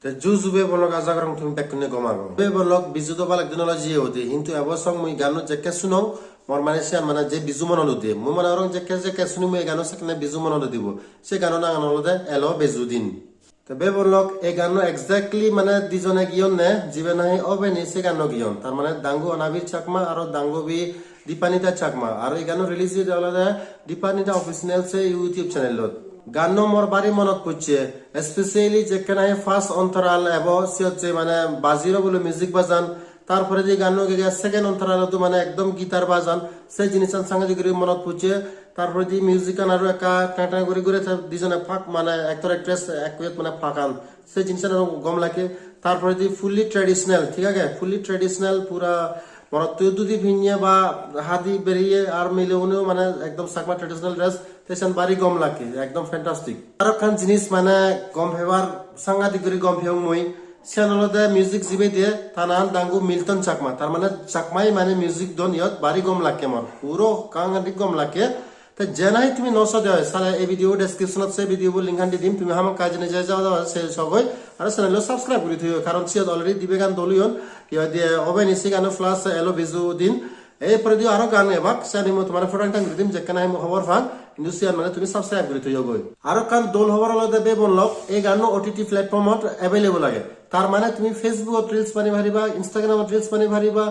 te juzu be bolok ajagrang thum pekne gomago be bolok bizu do balak dinology hodi hintu abosong mui ganu jekke sunong mor malaysia mana je bizu monolo de mu mana orang jekke sunu me ganu sakne bizu monolo dibo se ganu na ganolo de elo bizu din te be bolok e ganu exactly মানে dijone gion ne jibe nahi obeni se ganu gion tar মানে dangu anabir chakma aro dangu bi dipanita chakma aro e ganu release de alada dipanita official se youtube channel lot গানো মোর বাড়ি মনত পড়ছে specially যেখানে first অন্তরাল এবং সে হচ্ছে মানে বাজিরও বলে মিউজিক বাজান তারপরে যে গানো সেকেন্ড অন্তরাল তো মানে একদম গিটার বাজান সেই জিনিস সাংঘাতিক মনত পড়ছে তারপরে যে মিউজিক আনারও একা টাটা করে করে দুজনে ফাঁক মানে একটর একট্রেস এক মানে ফাঁকান সেই জিনিস গম লাগে তারপরে যে ফুললি ট্রেডিশনাল ঠিক আছে ফুললি ট্রেডিশনাল পুরা মরত দুদি ভিনিয়ে বা হাদি বেরিয়ে আর মিলেও মানে একদম চাকমা ট্রেডিশনাল ড্রেস তেছেন বাড়ি গম লাগে একদম ফ্যান্টাস্টিক আর খান জিনিস মানে গম ফেবার সাংঘাতিক করে গম ফেও মই চ্যানেলতে মিউজিক জিবে দিয়ে তানান দাঙ্গু মিল্টন চাকমা তার মানে চাকমাই মানে মিউজিক দন ইয়ত বাড়ি গম লাগে মর পুরো কাঙ্গাদিক গম লাগে তো জেনাই তুমি নসা দেয় সারা এই ভিডিও ডেসক্রিপশনত সে ভিডিও লিংক দি দিম তুমি হাম কাজ নে যাই যাওয়া সে সবই আর চ্যানেল সাবস্ক্রাইব করে থিও কারণ সে অলরেডি দিবে গান দলিয়ন ইয়া দিয়ে ওবে নিসি গান প্লাস এলো বিজু দিন এই পরে দিও আরো গান এবাক সানি মো তোমার ফটোং টাং দিম যে কেন আমি খবর ফান কিন্তু সে মানে তুমি সাবস্ক্রাইব করে থিও গই আরো কান দোল খবর আলাদা বে বলক এই গান ওটিটি প্ল্যাটফর্মত अवेलेबल লাগে তার মানে তুমি ফেসবুক রিলস বানি ভারিবা ইনস্টাগ্রাম রিলস বানি ভারিবা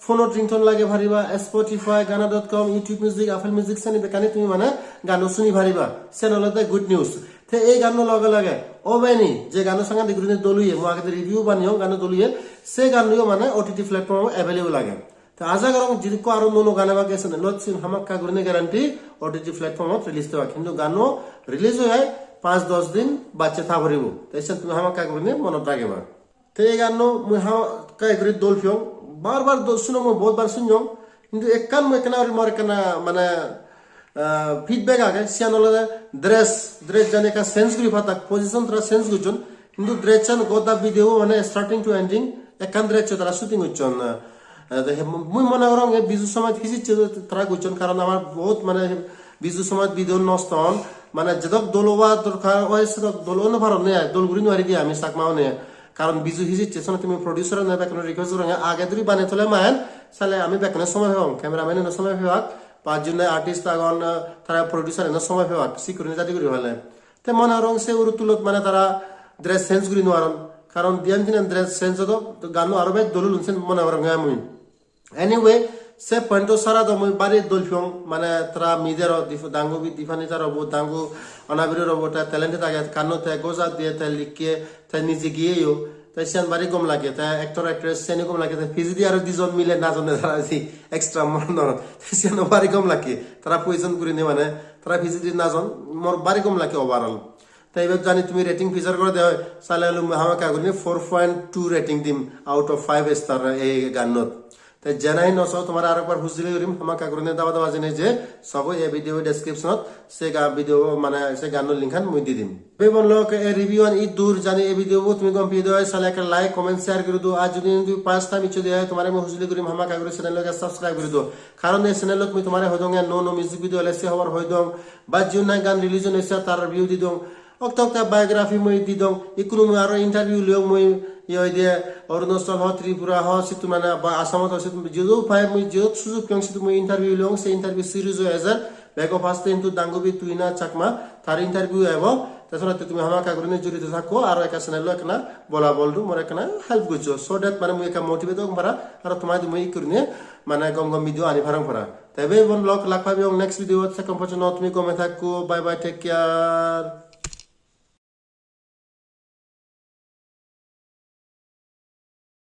ফোনত রিংটোন লাগে ভারিবা স্পটিফাই গানা.com ইউটিউব মিউজিক আপেল মিউজিক সানি বেকানি তুমি মানে গান শুনি ভারিবা চ্যানেলতে গুড নিউজ তে এই গান লগে লাগে ওবেনি যে গান সঙ্গে দিগুনে দলুয়ে মো আগে রিভিউ বানিও গান দলুয়ে সে গানও মানে ওটিটি প্ল্যাটফর্ম अवेलेबल লাগে তো আজা গরং যদি কো আরো নোনো গানা বাকে আছে লচ্ছি হামাক্কা গুনে গ্যারান্টি ওটিটি প্ল্যাটফর্মত রিলিজ দেওয়া কিন্তু গানও রিলিজ হয় 5-10 দিন বাচ্চা থা ভরিব তাইছে তুমি হামাক্কা গুনে মনত রাখবা তো এই গান মুই হামাক্কা গুরি দল ফিও বারবার দল শুনো মো বহুত বার শুনজং কিন্তু একখান মই কেনা মর কেনা মানে ফিডব্যাক আগে চ্যানেলে ড্রেস জানে কা সেন্স গুরি ফাতা পজিশন তারা সেন্স গুজন কিন্তু ড্রেস চান গোদা ভিডিও মানে স্টার্টিং টু এন্ডিং একখান ড্রেস তারা শুটিং হচ্ছন মুই মনে করং বিজু সমাজ হিসিচ্ছে তারা গুজন কারণ আমার বহুত মানে বিজু সমাজ ভিডিও নষ্টন মানে যেদক দলবা দরকার ওই সেদক দলন ভারত নে দলগুরি নহারি দিয়ে আমি চাকমাও নে কারণ বিজু হিসিচ্ছে তুমি প্রডিউসার না বেকন রিকোয়েস্ট করং আগে দুই বানে তোলে মান সালে আমি বেকনে সময় হং ক্যামেরাম্যান না সময় হওয়াক পাঁচজন আর্টিস্ট আগন তারা প্রডিউসার না সময় হওয়াক সিকিউরিটি জাতি করি ভালে তে মনে করং সে উরু তুলত মানে তারা ড্রেস সেন্স গুরি নরন কারণ দিয়ান দিন ড্রেস সেন্স তো গানো আরো বে দলুল উনছেন মনে করং আমি এনিওয়ে সে পয়েন্ট সারা তো মই বাড়ি দলফিং মানে তারা মিদের দাঙ্গু বি দিফানি তার রব দাঙ্গু অনাবির রবটা ট্যালেন্টেড আগে কানো তে গোজা দিয়ে তে লিখে তে নিজে গিয়েও তাই সিয়ান বাড়ি কম লাগে তে অ্যাক্টর অ্যাক্ট্রেস সেনে কম লাগে তে ফিজিদি আর দুজন মিলে না জানে তারা আছে এক্সট্রা মন সিয়ান বাড়ি কম লাগে তারা পয়জন করে নে মানে তারা ফিজিদি না জন মোর বাড়ি কম লাগে ওভারঅল তাই এবার জানি তুমি রেটিং ফিচার করে দেয় সালে হামাকে আগুনে 4.2 রেটিং দিম আউট অফ 5 স্টার এই গানত তাই জানাই নসো তোমার আরেকবার হুজুরি করিম হামাকে আগুনে দাবা দাবা জেনে যে সব এই ভিডিও ডেসক্রিপশনত সে ভিডিও মানে সে গানের লিংক মুই দি দিম বে বলক এই রিভিউ অন ই দূর জানি এই ভিডিও তুমি কম ভিডিও সালে একটা লাইক কমেন্ট শেয়ার করে দাও আজ যদি তুমি 5 টাইম ইচ্ছে দেয় তোমারে মই হুজুরি করিম হামাকে আগুনে চ্যানেলকে সাবস্ক্রাইব করে দাও কারণ এই চ্যানেলত মই তোমারে হদঙ্গে নো মিউজিক ভিডিও লেসে হবার হইদং বা জিউনা গান রিলিজন হইছে তার রিভিউ দি দং অক্টা বায়োগ্রাফি মই দি দং ইকুনো মই আর ইন্টারভিউ লিও মই ইয়ে দিয়ে অরুণাচল হ ত্রিপুরা হ সিতু মানে আসামত আছে যেদো পাই মই যেত সুযোগ পেং সিতু মই ইন্টারভিউ লিও সে ইন্টারভিউ সিরিজ হয়ে যায় বেগো ফার্স্ট ইনটু দাঙ্গুবি তুইনা চাকমা তার ইন্টারভিউ এবো তাছাড়া তুমি হামাকা গুনে জড়িত থাকো আর একটা চ্যানেল একনা বলা বলদু মোর একনা হেল্প গুছো সো দ্যাট মানে মই একা মোটিভেট হম পারা আর তোমাই তুমি করিনে মানে গম ভিডিও আনি ফারাং পারা তবে বন লক লাখ পাবি নেক্সট ভিডিও থেকে পর্যন্ত তুমি কমে থাকো বাই বাই টেক কেয়ার